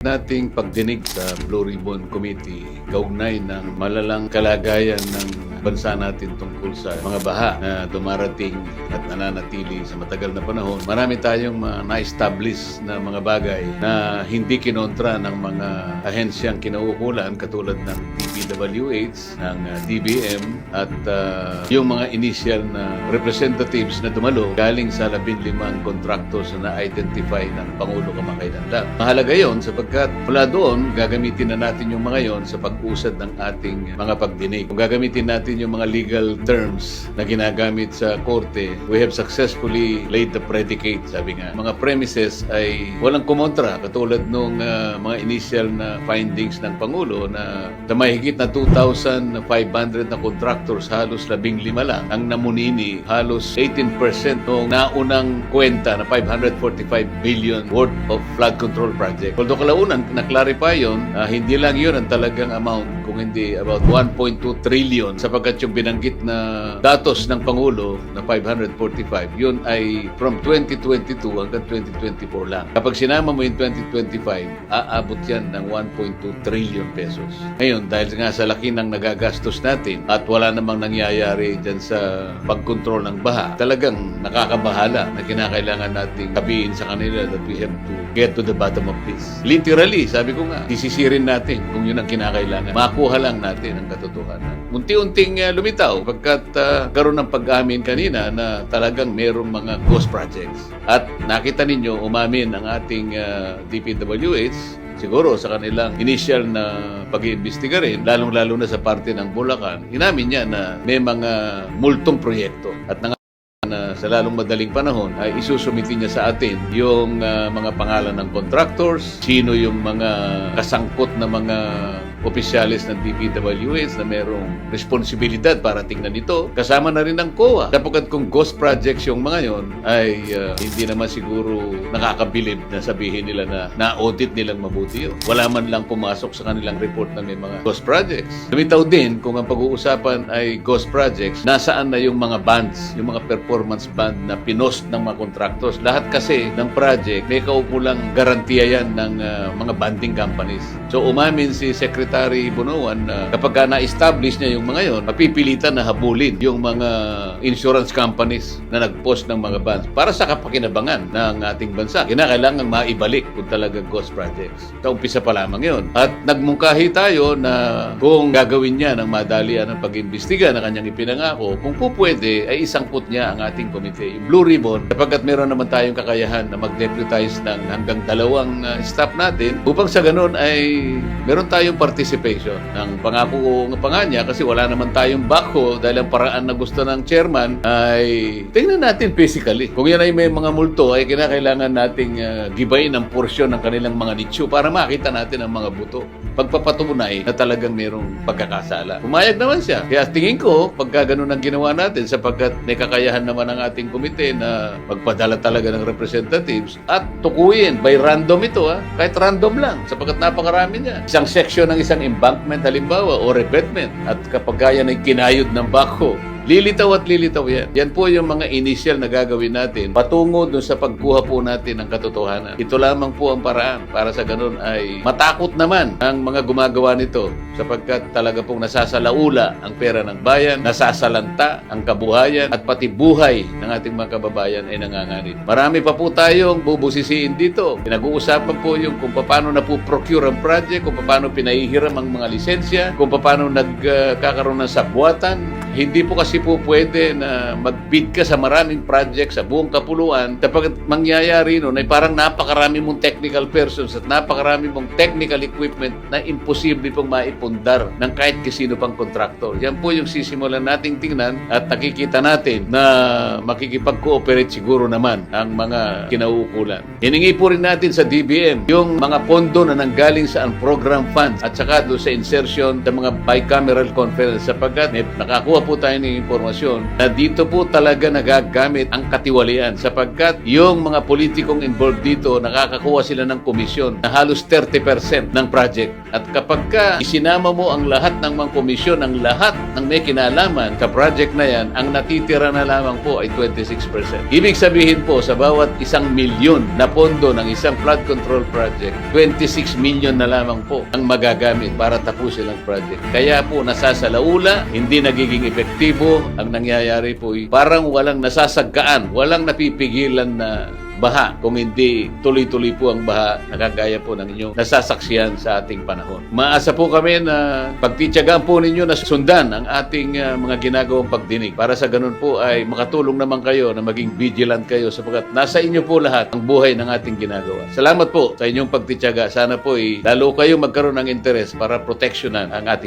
nating pagdinig sa Blue Ribbon Committee kaugnay ng malalang kalagayan ng bansa natin tungkol sa mga baha na dumarating at nananatili sa matagal na panahon. Marami tayong na-establish na mga bagay na hindi kinontra ng mga ahensyang kinauukulan katulad ng DPWH, ng DBM at yung mga initial na representatives na dumalo galing sa 15 contractors na na-identify ng Pangulo kamakailan lang. Mahalaga yon sapagkat mula doon, gagamitin na natin yung mga yon sa pag-usad ng ating mga pagdinig. Kung gagamitin natin yung mga legal terms na ginagamit sa korte, we have successfully laid the predicate, sabi nga. Mga premises ay walang kumontra katulad nung mga initial na findings ng Pangulo na sa mahigit na 2,500 na contractors, halos 15 lang ang namunini, halos 18% nung naunang kwenta na 545 billion worth of flood control project. Although kalaunan, na-clarify yun, hindi lang yun ang talagang amount, kung hindi about 1.2 trillion sapagkat yung binanggit na datos ng Pangulo na 545, yun ay from 2022 hanggang 2024 lang. Kapag sinama mo yung 2025, aabot yan ng 1.2 trillion pesos. Ngayon, dahil nga sa laki ng nagagastos natin at wala namang nangyayari dyan sa pagkontrol ng baha, talagang nakakabahala na kinakailangan nating sabihin sa kanila that we have to get to the bottom of this. Literally, sabi ko nga, sisisirin natin kung yun ang kinakailangan. Makuha lang natin ang katotohanan. Unti-unting lumitaw pagkat karoon ng pag-amin kanina na talagang mayroong mga ghost projects. At nakita ninyo, umamin ang ating DPWH siguro sa kanilang initial na pag-iimbestiga rin, lalong-lalo na sa parte ng Bulacan, inamin niya na may mga multong proyekto at na sa lalong madaling panahon ay isusumiti niya sa atin yung mga pangalan ng contractors, sino yung mga kasangkot na mga opisyalis ng DPWH na merong responsibilidad para tingnan ito. Kasama na rin ng COA. Sapagkat kung ghost projects yung mga yon ay hindi naman siguro nakakabilib na sabihin nila na na-audit nilang mabuti yun. Wala man lang pumasok sa kanilang report na may mga ghost projects. Lumitaw din kung ang pag-uusapan ay ghost projects, nasaan na yung mga bands, yung mga performance band na pinost ng mga contractors. Lahat kasi ng project, may kaukulang garantiya yan ng mga banding companies. So umamin si Secretary Bunuan na kapag na-establish niya yung mga yon, mapipilitan na habulin yung mga insurance companies na nag-post ng mga bonds para sa kapakinabangan ng ating bansa. Kinakailangan maibalik kung talagang ghost projects. Sa umpisa pa lamang yon. At nagmungkahi tayo na kung gagawin niya ng madalian ng pag-imbestiga na kanyang ipinangako, kung po pwede ay isangkot niya ang ating komite, yung Blue Ribbon, kapagkat meron naman tayong kakayahan na mag-deputize ng hanggang 2 staff natin upang sa ganun ay meron tayong participation. Ng pangako nga nga niya kasi wala naman tayong backhoe dahil ang paraan na gusto ng chairman ay tingnan natin physically. Kung yan ay may mga multo ay kinakailangan nating gibayin ang porsyon ng kanilang mga nicho para makita natin ang mga buto. Pagpapatunay na talagang mayroong pagkakasala. Pumayag naman siya. Kaya tingin ko, pagka ganun ang ginawa natin sapagkat may kakayahan naman ang ating komite na magpadala talaga ng representatives at tukuyin by random ito kahit random lang sapagkat napakarami niya. Isang section ng isang embankment halimbawa o revetment at kapag yan ay kinayod ng backhoe, lilitaw at lilitaw yan. Yan po yung mga initial na gagawin natin patungo dun sa pagkuha po natin ng katotohanan. Ito lamang po ang paraan para sa ganun ay matakot naman ang mga gumagawa nito sapagkat talaga pong nasasalaula ang pera ng bayan, nasasalanta ang kabuhayan at pati buhay ng ating mga kababayan ay nanganganib. Marami pa po tayong bubusisiin dito. Pinag-uusapan po yung kung paano na po procure ang project, kung paano pinahihiram ang mga lisensya, kung paano nagkakaroon ng sabwatan. Hindi po kasi po pwede na mag-bid ka sa maraming project sa buong kapuluan kapag mangyayari nun ay parang napakarami mong technical persons at napakarami mong technical equipment na imposible pong maipundar ng kahit kisino pang kontraktor. Yan po yung sisimulan nating tingnan at nakikita natin na makikipag-cooperate siguro naman ang mga kinauukulan. Hiningi po rin natin sa DBM yung mga pondo na nanggaling sa program funds at saka doon sa insertion sa mga bicameral conference sapagkat may nakakuha po po tayo ng impormasyon na dito po talaga nagagamit ang katiwalian sapagkat yung mga politikong involved dito nakakakuha sila ng komisyon na halos 30% ng project. At kapag ka isinama mo ang lahat ng mga komisyon, ang lahat ng may kinalaman sa project na yan, ang natitira na lamang po ay 26%. Ibig sabihin po, sa bawat 1 milyon na pondo ng isang flood control project, 26 million na lamang po ang magagamit para tapusin ang project. Kaya po nasasalaula, hindi nagiging epektibo, ang nangyayari po ay parang walang nasasagkaan, walang napipigilan na baha kung hindi tuloy-tuloy po ang baha na kagaya po ng inyong nasasaksiyan sa ating panahon. Maasa po kami na pagtityagaan po ninyo na sundan ang ating mga ginagawang pagdinig. Para sa ganun po ay makatulong naman kayo na maging vigilant kayo sapagkat nasa inyo po lahat ang buhay ng ating ginagawa. Salamat po sa inyong pagtityaga. Sana po ay lalo kayo magkaroon ng interes para proteksyonan ang ating